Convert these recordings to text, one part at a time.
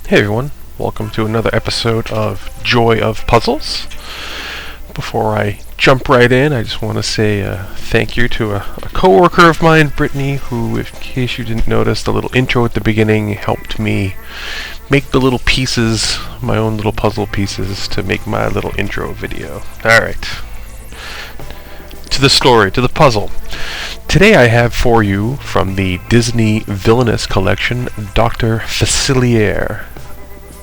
Hey everyone, welcome to another episode of Joy of Puzzles. Before I jump right in, I just want to say thank you to a co-worker of mine, Brittany, who, in case you didn't notice, the little intro at the beginning helped me make the little pieces, my own little puzzle pieces, to make my little intro video. Alright, to the story, to the puzzle. Today I have for you, from the Disney Villainous Collection, Dr. Facilier,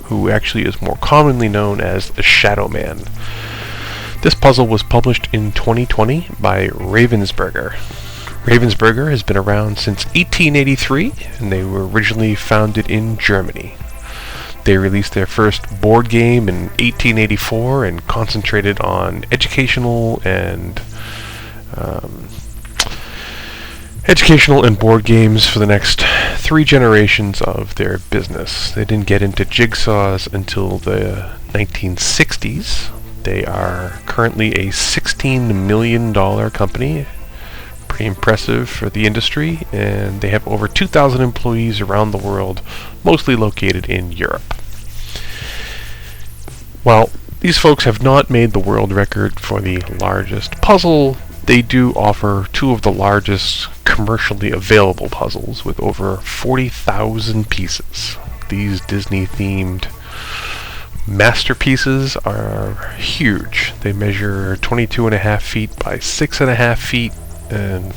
who actually is more commonly known as the Shadow Man. This puzzle was published in 2020 by Ravensburger. Ravensburger has been around since 1883, and they were originally founded in Germany. They released their first board game in 1884 and concentrated on educational and board games for the next 3 generations of their business. They didn't get into jigsaws until the 1960s. They are currently a $16 million company. Pretty impressive for the industry, and they have over 2,000 employees around the world, mostly located in Europe. While these folks have not made the world record for the largest puzzle, they do offer 2 of the largest commercially available puzzles with over 40,000 pieces. These Disney-themed masterpieces are huge. They measure 22.5 feet by 6.5 feet, and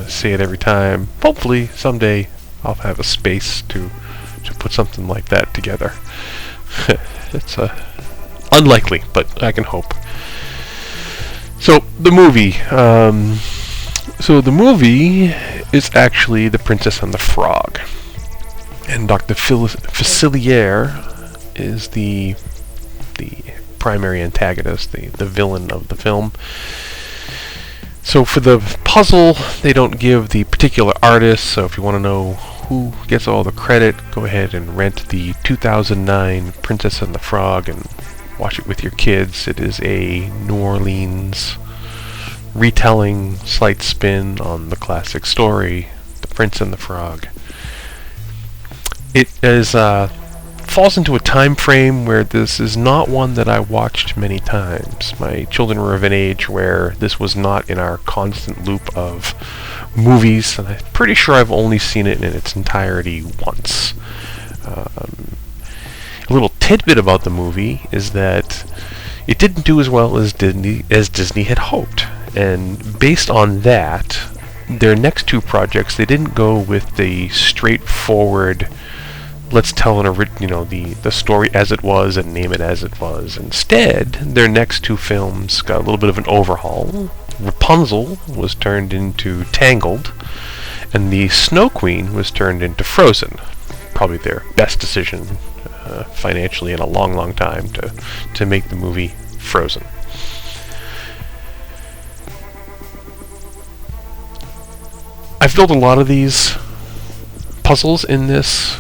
say it every time, hopefully someday I'll have a space to put something like that together. It's unlikely, but I can hope. So the movie is actually The Princess and the Frog, and Dr. Facilier is the primary antagonist, the villain of the film. So for the puzzle, they don't give the particular artist, so if you want to know who gets all the credit, go ahead and rent the 2009 Princess and the Frog and watch it with your kids. It is a New Orleans retelling, slight spin on the classic story, The Prince and the Frog. It is falls into a time frame where this is not one that I watched many times. My children were of an age where this was not in our constant loop of movies, and I'm pretty sure I've only seen it in its entirety once. A little tidbit about the movie is that it didn't do as well as Disney had hoped, and based on that, their next 2 projects, they didn't go with the straightforward, let's tell the story as it was and name it as it was. Instead, their next 2 films got a little bit of an overhaul. Rapunzel was turned into Tangled, and the Snow Queen was turned into Frozen. Probably their best decision financially in a long, long time to make the movie Frozen. I've built a lot of these puzzles in this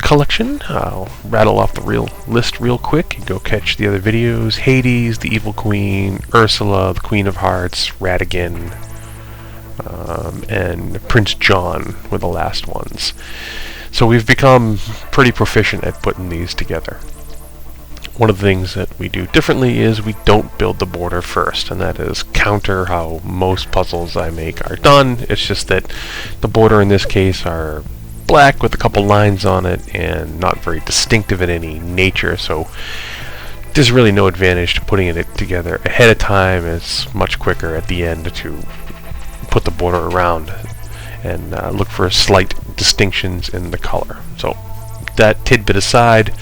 collection. I'll rattle off the list real quick. You go catch the other videos. Hades, the Evil Queen, Ursula, the Queen of Hearts, Ratigan, and Prince John were the last ones. So we've become pretty proficient at putting these together. One of the things that we do differently is we don't build the border first, and that is counter how most puzzles I make are done. It's just that the border in this case are black with a couple lines on it and not very distinctive in any nature, so there's really no advantage to putting it together ahead of time. It's much quicker at the end to put the border around and look for slight distinctions in the color. So that tidbit aside,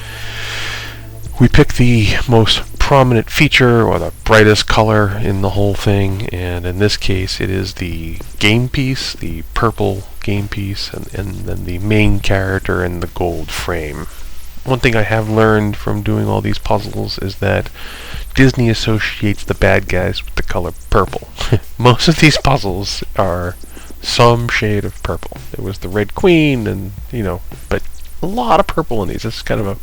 we pick the most prominent feature or the brightest color in the whole thing, and in this case it is the game piece, the purple game piece, and then the main character in the gold frame. One thing I have learned from doing all these puzzles is that Disney associates the bad guys with the color purple. Most of these puzzles are some shade of purple. It was the Red Queen, and but a lot of purple in these. It's kind of a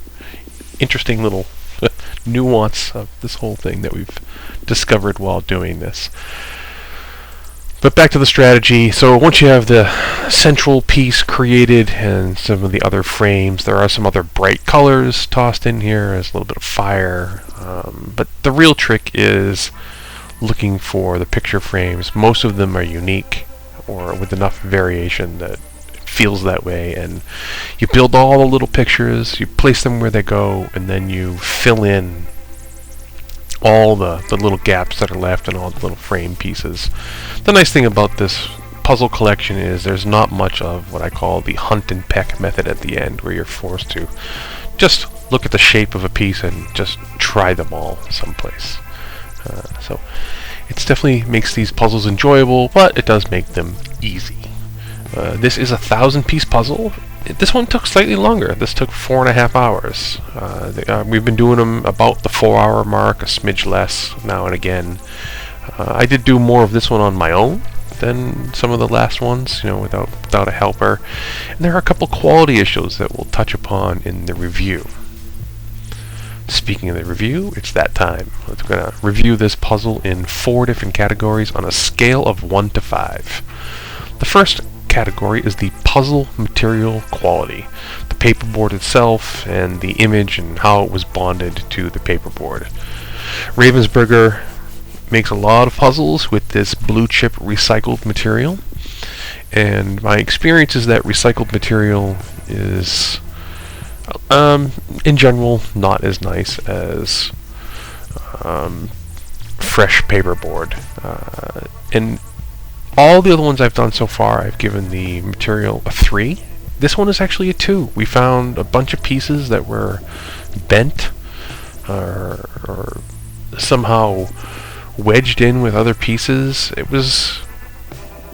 interesting little nuance of this whole thing that we've discovered while doing this. But back to the strategy. So once you have the central piece created and some of the other frames, there are some other bright colors tossed in here as a little bit of fire. But the real trick is looking for the picture frames. Most of them are unique or with enough variation that it feels that way. And you build all the little pictures, you place them where they go, and then you fill in all the little gaps that are left and all the little frame pieces. The nice thing about this puzzle collection is there's not much of what I call the hunt and peck method at the end, where you're forced to just look at the shape of a piece and just try them all someplace. So it definitely makes these puzzles enjoyable, but it does make them easy. This is a 1,000-piece puzzle. This one took slightly longer. This took 4.5 hours. We've been doing them about the 4-hour mark, a smidge less now and again. I did do more of this one on my own than some of the last ones, without a helper. And there are a couple quality issues that we'll touch upon in the review. Speaking of the review, it's that time. We're going to review this puzzle in 4 different categories on a scale of 1 to 5. The first category is the puzzle material quality, the paperboard itself and the image and how it was bonded to the paperboard. Ravensburger makes a lot of puzzles with this blue chip recycled material, and my experience is that recycled material is in general not as nice as fresh paperboard, and all the other ones I've done so far, I've given the material a 3. This one is actually a 2. We found a bunch of pieces that were bent or somehow wedged in with other pieces. It was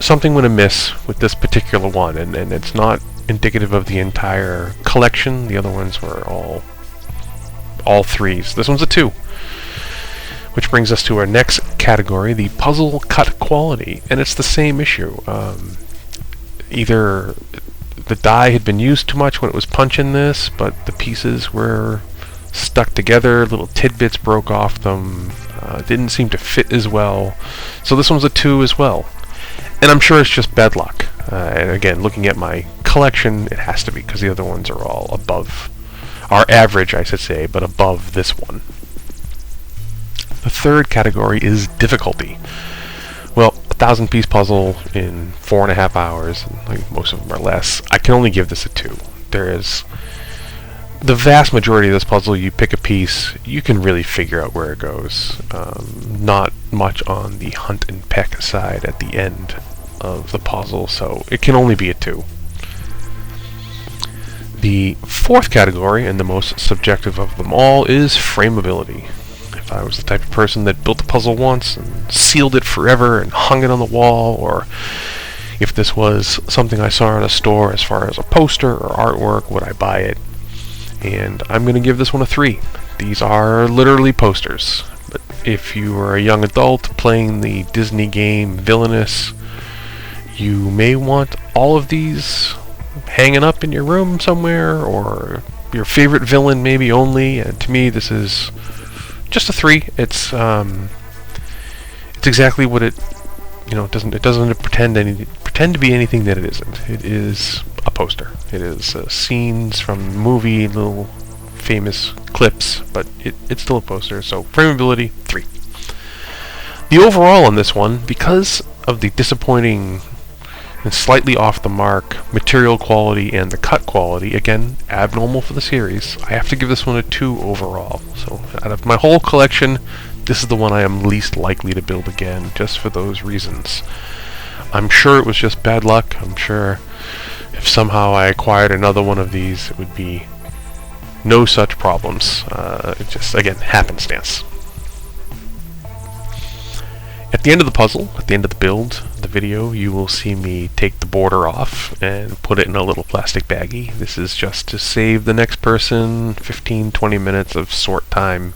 something went amiss with this particular one, and it's not indicative of the entire collection. The other ones were all 3s. This one's a 2. Which brings us to our next category, the puzzle cut quality, and it's the same issue. Either the die had been used too much when it was punching this, but the pieces were stuck together, little tidbits broke off them, didn't seem to fit as well. So this one's a 2 as well. And I'm sure it's just bad luck. And again, looking at my collection, it has to be, because the other ones are all above, our average, I should say, but above this one. The third category is difficulty. Well, a 1,000-piece puzzle in 4.5 hours, and like most of them are less. I can only give this a 2. There is the vast majority of this puzzle. You pick a piece, you can really figure out where it goes. Not much on the hunt and peck side at the end of the puzzle, so it can only be a 2. The fourth category, and the most subjective of them all, is frameability. If I was the type of person that built the puzzle once and sealed it forever and hung it on the wall, or if this was something I saw in a store as far as a poster or artwork, would I buy it? And I'm going to give this one a 3. These are literally posters. But if you are a young adult playing the Disney game Villainous, you may want all of these hanging up in your room somewhere, or your favorite villain maybe only. And to me, this is just a 3. It's exactly what it doesn't pretend to be anything that it isn't. It is a poster. It is scenes from movie, little famous clips, but it's still a poster. So frameability 3. The overall on this one, because of the disappointing and slightly off the mark material quality and the cut quality, again, abnormal for the series, I have to give this one a 2 overall. So out of my whole collection, this is the one I am least likely to build again, just for those reasons. I'm sure it was just bad luck. I'm sure if somehow I acquired another one of these, it would be no such problems. It just, again, happenstance. At the end of the puzzle, at the end of the build, the video, you will see me take the border off and put it in a little plastic baggie. This is just to save the next person 15-20 minutes of sort time.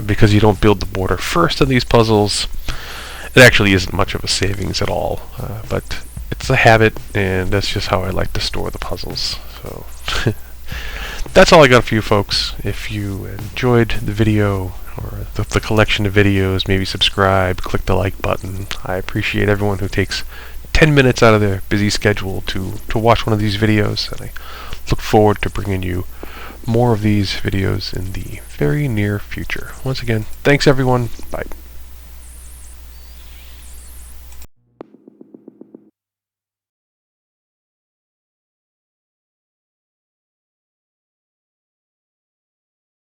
Because you don't build the border first on these puzzles, it actually isn't much of a savings at all. But it's a habit, and that's just how I like to store the puzzles. So that's all I got for you folks. If you enjoyed the video or the collection of videos, maybe subscribe, click the like button. I appreciate everyone who takes 10 minutes out of their busy schedule to watch one of these videos, and I look forward to bringing you more of these videos in the very near future. Once again, thanks everyone. Bye.